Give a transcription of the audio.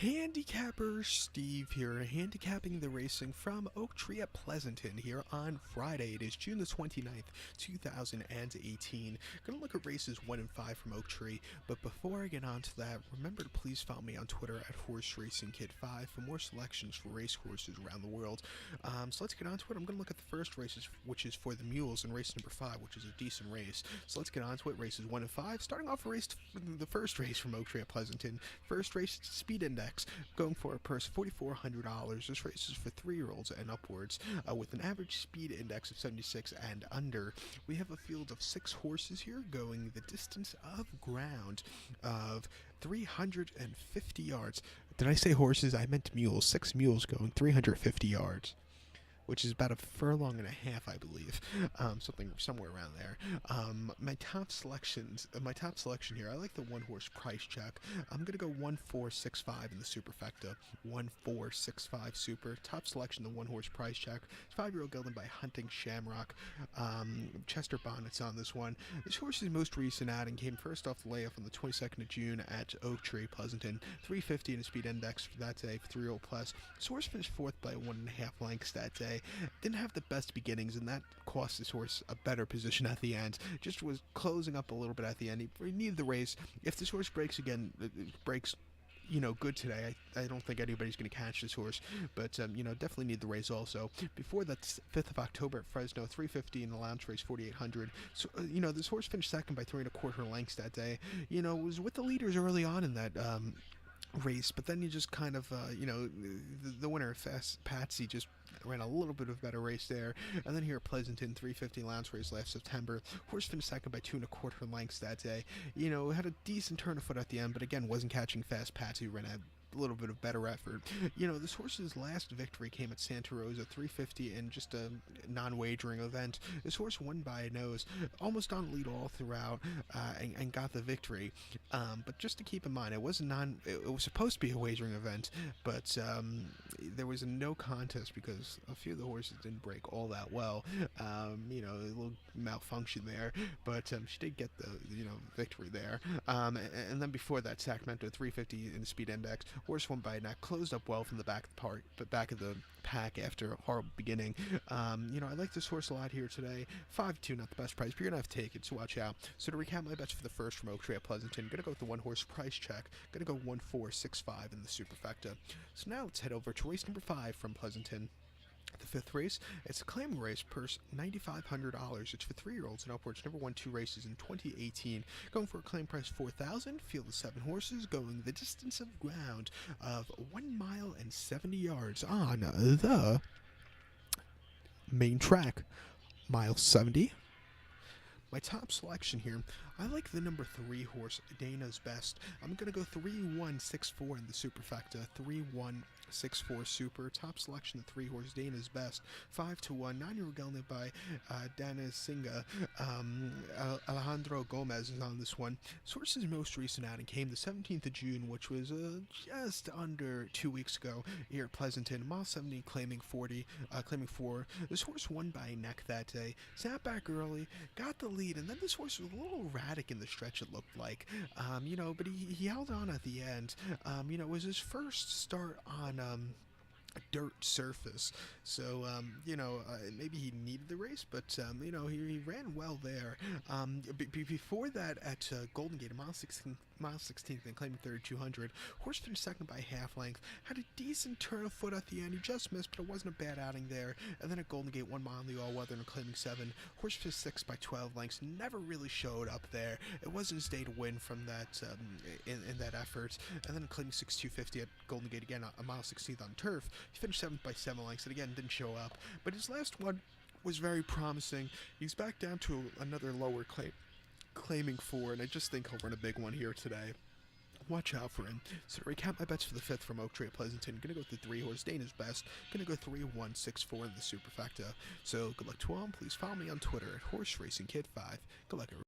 Handicapper Steve here, handicapping the racing from Oak Tree at Pleasanton here on Friday. It is June the 29th, 2018. Gonna look at races 1 and 5 from Oak Tree, but before I get on to that, remember to please follow me on Twitter at Horse Racing Kid 5 for more selections for race courses around the world. So let's get on to it. I'm gonna look at the first races, which is for the mules, and race number 5, which is a decent race. So let's get on to it. Races 1 and 5, starting off the first race from Oak Tree at Pleasanton. First race, Speed Index, going for a purse $4,400. This race is for 3-year-olds and upwards, with an average speed index of 76 and under. We have a field of 6 horses here going the distance of ground of 350 yards. Did I say horses? I meant mules. 6 mules going 350 yards, which is about a furlong and a half, I believe, somewhere around there. My top selection here, I like the 1-horse price check. I'm gonna go 1-4-6-5 in the superfecta. 1-4-6-5 super. Top selection, the 1-horse price check. 5-year-old gelding by Hunting Shamrock. Chester Bonnet's on this one. This horse's most recent outing came first off the layoff on the 22nd of June at Oak Tree, Pleasanton. 350 in a speed index for that day for 3-year-old plus. This horse finished 4th by 1.5 lengths that day. Didn't have the best beginnings, and that cost this horse a better position at the end. Just was closing up a little bit at the end. He needed the race. If this horse breaks again, breaks good today, I don't think anybody's going to catch this horse, but definitely need the race also. Before that, 5th of October at Fresno, 350 in the lounge race, 4,800. So this horse finished second by 3.25 lengths that day. Was with the leaders early on in that race, but then you just kind of the winner, Fast Patsy, just ran a little bit of a better race there. And then here at Pleasanton, 350 lounge race last September, horse finished second by 2.25 lengths that day. Had a decent turn of foot at the end, but again wasn't catching Fast Patsy, who ran a little bit of better effort. This horse's last victory came at Santa Rosa, 350 in just a non-wagering event. This horse won by a nose, almost on lead all throughout, and got the victory. But just to keep in mind, it was supposed to be a wagering event, but there was a no contest because a few of the horses didn't break all that well. A little malfunction there, but she did get the victory there. And then before that, Sacramento, 350 in the speed index. Horse won by a neck, closed up well from the back of the pack after a horrible beginning. I like this horse a lot here today. 5-2, not the best price, but you're gonna have to take it, so watch out. So to recap my bets for the first from Oak Tree at Pleasanton, gonna go with the 1-horse price check. Gonna go 1-4-6-5 in the superfecta. So now let's head over to race number 5 from Pleasanton. The 5th race, it's a claiming race, purse $9,500. It's for 3-year-olds and upwards. Never won 2 races in 2018. Going for a claim price $4,000. Field of 7 horses going the distance of ground of 1 mile and 70 yards on the main track. Mile 70. My top selection here, I like the number 3 horse, Dana's Best. I'm going to go 3-1-6-4 in the superfecta. 3-1-6-4 super. Top selection, the 3 horse, Dana's Best. 5-1. 9-year-old gelding by Dana Singa. Alejandro Gomez is on this one. This horse's most recent outing came the 17th of June, which was just under 2 weeks ago here at Pleasanton. Mile 70, claiming 4. This horse won by a neck that day. Sat back early, got the lead, and then this horse was a little erratic in the stretch, it looked like, but he held on at the end. It was his first start on a dirt surface, so maybe he needed the race, but he ran well there. Before that, at Golden Gate, mile 16th, and claiming 3,200. Horse finished second by half length. Had a decent turn of foot at the end. He just missed, but it wasn't a bad outing there. And then at Golden Gate, 1 mile in the all-weather and claiming 7. Horse finished 6th by 12 lengths. Never really showed up there. It wasn't his day to win from that in that effort. And then claiming 6,250 at Golden Gate again, a mile 16th on turf. He finished 7th by 7 lengths, and again didn't show up. But his last one was very promising. He's back down to another lower claiming 4, and I just think he'll run a big one here today. Watch out for him. So to recap my bets for the 5th from Oak Tree at Pleasanton, gonna go with the 3 horse, Dana's Best. Gonna go 3-1-6-4 in the superfecta. So good luck to all. Please follow me on Twitter at Horse Racing Kid 5. Good luck, everyone.